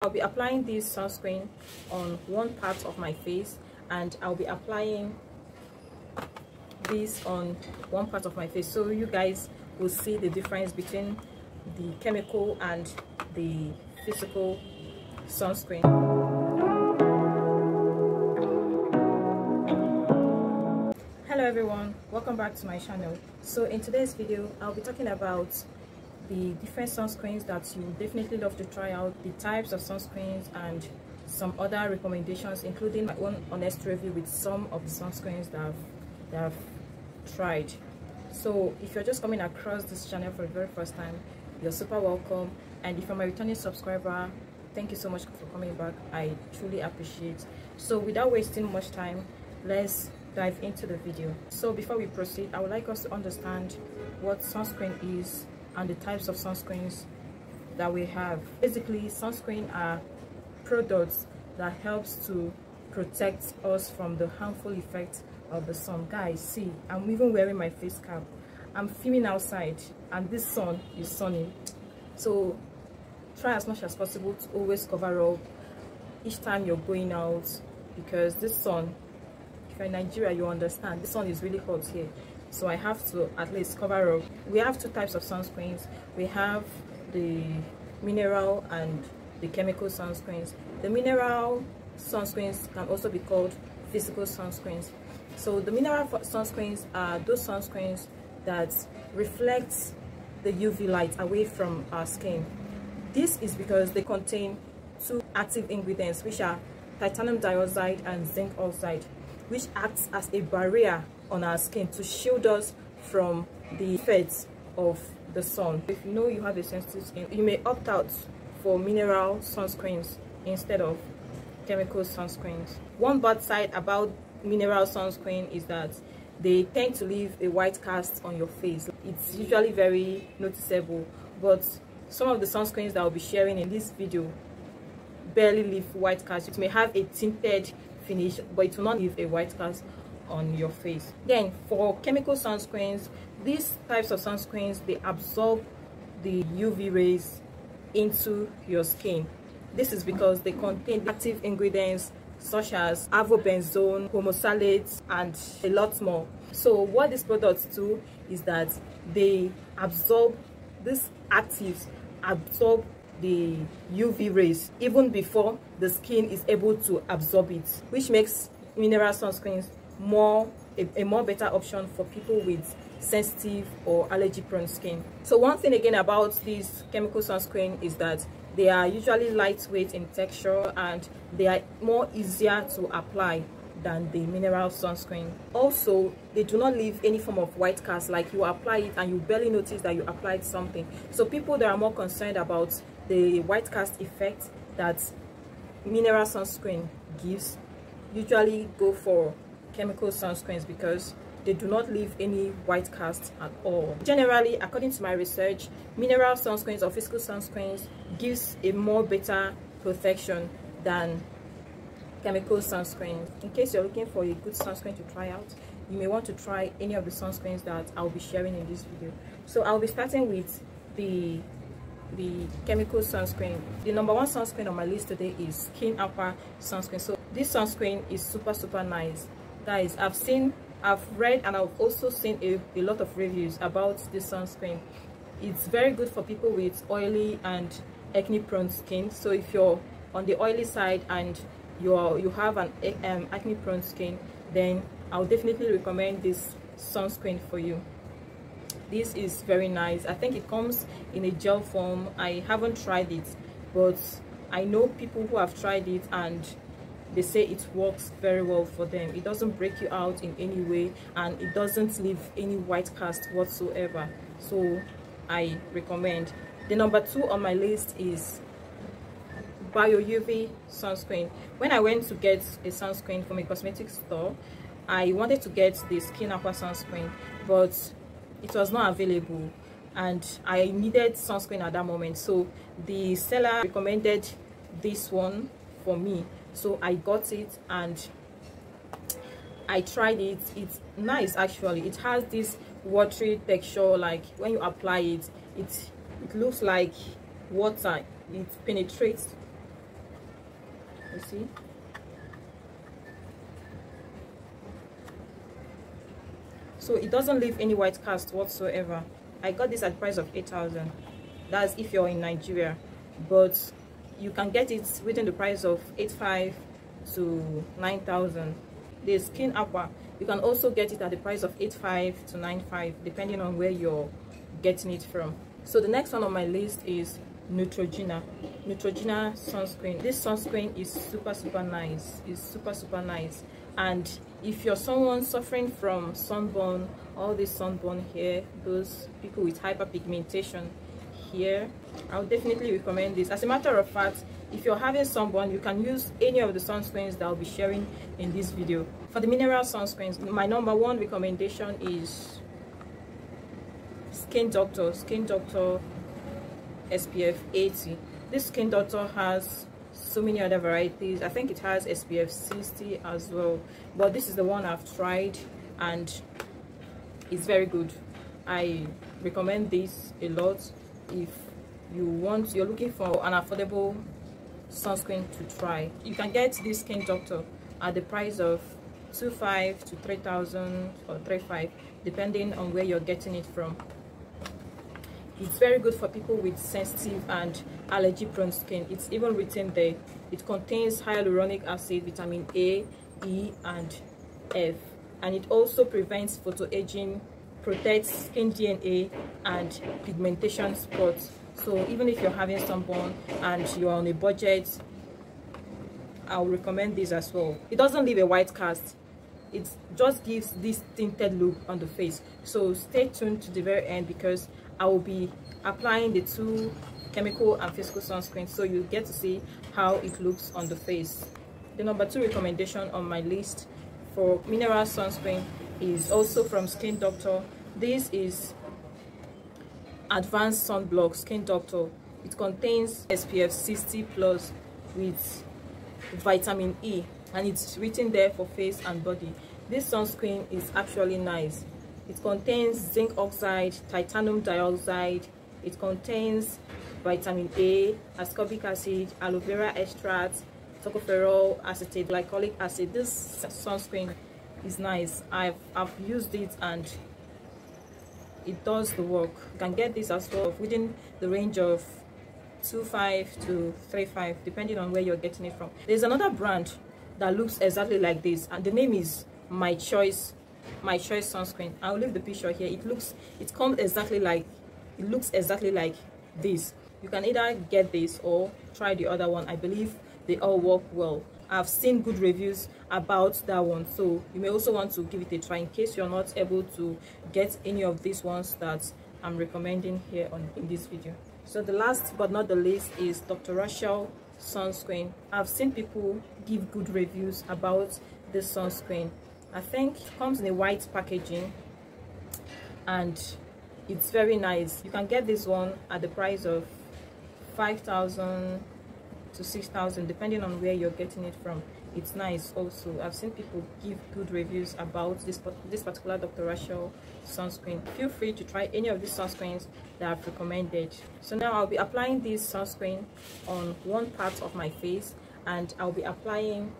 I'll be applying this sunscreen on one part of my face, and I'll be applying this on one part of my face, so you guys will see the difference between the chemical and the physical sunscreen. Hello everyone, welcome back to my channel. So in today's video I'll be talking about the different sunscreens that you definitely love to try out, the types of sunscreens, and some other recommendations, including my own honest review with some of the sunscreens that I've tried. So if you're just coming across this channel for the very first time, you're super welcome, and if you're my returning subscriber, thank you so much for coming back. I truly appreciate. So without wasting much time, let's dive into the video. So before we proceed, I would like us to understand what sunscreen is and the types of sunscreens that we have. Basically, sunscreen are products that helps to protect us from the harmful effects of the sun. Guys, see, I'm even wearing my face cap. I'm filming outside and this sun is sunny, so try as much as possible to always cover up each time you're going out, because this sun, if you're in Nigeria, you understand, this sun is really hot here, so I have to at least cover up. We have two types of sunscreens. We have the mineral and the chemical sunscreens. The mineral sunscreens can also be called physical sunscreens. So the mineral sunscreens are those sunscreens that reflect the UV light away from our skin. This is because they contain two active ingredients, which are titanium dioxide and zinc oxide, which acts as a barrier on our skin to shield us from the effects of the sun. If you know you have a sensitive skin, you may opt out for mineral sunscreens instead of chemical sunscreens. One bad side about mineral sunscreen is that they tend to leave a white cast on your face. It's usually very noticeable, but some of the sunscreens that I'll be sharing in this video barely leave white cast. It may have a tinted finish, but it will not leave a white cast on your face. Then for chemical sunscreens, these types of sunscreens, they absorb the UV rays into your skin. This is because they contain active ingredients such as avobenzone, homosalates, and a lot more. So what these products do is that they absorb, these actives absorb the UV rays even before the skin is able to absorb it, which makes mineral sunscreens a more better option for people with sensitive or allergy prone skin. So one thing again about these chemical sunscreen is that they are usually lightweight in texture and they are more easier to apply than the mineral sunscreen. Also, they do not leave any form of white cast, like you apply it and you barely notice that you applied something. So people that are more concerned about the white cast effect that mineral sunscreen gives usually go for chemical sunscreens because they do not leave any white cast at all. Generally, according to my research, mineral sunscreens or physical sunscreens gives a more better protection than chemical sunscreens. In case you're looking for a good sunscreen to try out, you may want to try any of the sunscreens that I'll be sharing in this video. So I'll be starting with the chemical sunscreen. The number one sunscreen on my list today is Aqua sunscreen. So this sunscreen is super nice. Guys, I've read and I've also seen a lot of reviews about this sunscreen. It's very good for people with oily and acne prone skin. So if you're on the oily side and you have an acne prone skin, then I'll definitely recommend this sunscreen for you. This is very nice. I think it comes in a gel form. I haven't tried it, but I know people who have tried it and they say it works very well for them. It doesn't break you out in any way and it doesn't leave any white cast whatsoever, so I recommend. The number two on my list is Biore UV sunscreen. When I went to get a sunscreen from a cosmetics store, I wanted to get the Aqua sunscreen, but it was not available and I needed sunscreen at that moment, so the seller recommended this one for me. So I got it and I tried it. It's nice actually. It has this watery texture, like when you apply it, it looks like water. It penetrates You see, so it doesn't leave any white cast whatsoever. I got this at the price of 8,000. That's if you're in Nigeria, but you can get it within the price of 8,500 to 9,000. The Skin Aqua, you can also get it at the price of 8,500 to 9,500 depending on where you're getting it from. So the next one on my list is Neutrogena sunscreen. This sunscreen is super nice. It's super nice. And if you're someone suffering from sunburn, all this sunburn here, those people with hyperpigmentation here, I would definitely recommend this. As a matter of fact, if you're having sunburn, you can use any of the sunscreens that I'll be sharing in this video. For the mineral sunscreens, my number one recommendation is Skin Doctor SPF 80. This Skin Doctor has so many other varieties. I think it has SPF 60 as well, but this is the one I've tried and it's very good. I recommend this a lot if you're looking for an affordable sunscreen to try. You can get this Skin Doctor at the price of 2,500 to 3,000 or 3,500 depending on where you're getting it from. It's very good for people with sensitive and allergy prone skin. It's even written there. It contains hyaluronic acid, vitamin A, E and F, and it also prevents photoaging, protects skin DNA and pigmentation spots. So even if you're having sunburn and you're on a budget, I'll recommend this as well. It doesn't leave a white cast. It just gives this tinted look on the face. So stay tuned to the very end because I will be applying the two chemical and physical sunscreens so you get to see how it looks on the face. The number two recommendation on my list for mineral sunscreen is also from Skin Doctor. This is Advanced Sunblock Skin Doctor. It contains SPF 60 plus with vitamin E and it's written there for face and body. This sunscreen is actually nice. It contains zinc oxide, titanium dioxide, it contains vitamin A, ascorbic acid, aloe vera extract, tocopherol acetate, glycolic acid. This sunscreen is nice. I've used it and it does the work. You can get this as well within the range of 2,500 to 3,500 depending on where you're getting it from. There's another brand that looks exactly like this and the name is My Choice sunscreen. I'll leave the picture here. It looks exactly like this. You can either get this or try the other one. I believe they all work well. I've seen good reviews about that one, so you may also want to give it a try in case you're not able to get any of these ones that I'm recommending here in this video. So the last but not the least is Dr. Rashel sunscreen. I've seen people give good reviews about this sunscreen. I think it comes in a white packaging and it's very nice. You can get this one at the price of 5,000 to 6,000 depending on where you're getting it from. It's nice also. I've seen people give good reviews about this particular Dr. Rashel sunscreen. Feel free to try any of these sunscreens that I've recommended. So now I'll be applying this sunscreen on one part of my face and I'll be applying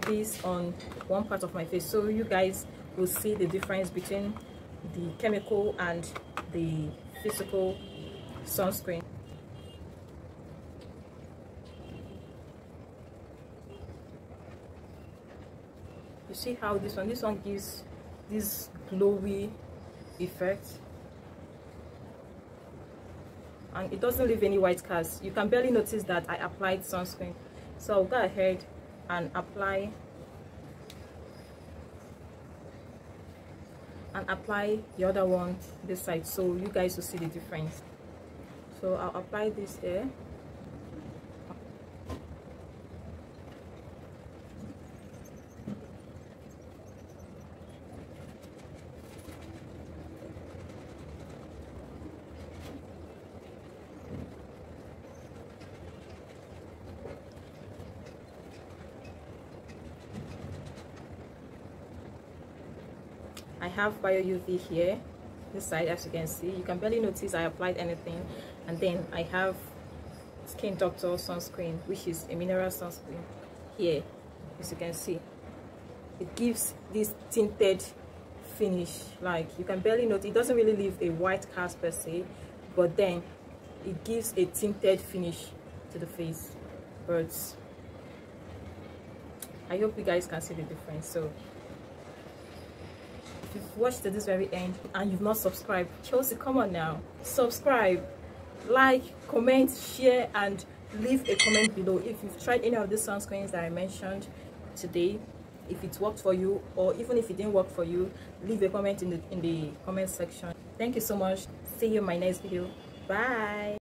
this on one part of my face so you guys will see the difference between the chemical and the physical sunscreen. You see how this one gives this glowy effect and it doesn't leave any white cast. You can barely notice that I applied sunscreen. So I'll go ahead and apply the other one this side so you guys will see the difference. So I'll apply this here. I have Bio UV here, this side, as you can see. You can barely notice I applied anything. And then I have Skin Doctor sunscreen, which is a mineral sunscreen. Here, as you can see, it gives this tinted finish. Like, you can barely notice, it doesn't really leave a white cast per se, but then it gives a tinted finish to the face. But I hope you guys can see the difference. So if you've watched to this very end and you've not subscribed, Chelsea, come on now, subscribe, like, comment, share, and leave a comment below if you've tried any of these sunscreens that I mentioned today. If it worked for you, or even if it didn't work for you, leave a comment in the comment section. Thank you so much. See you in my next video. Bye.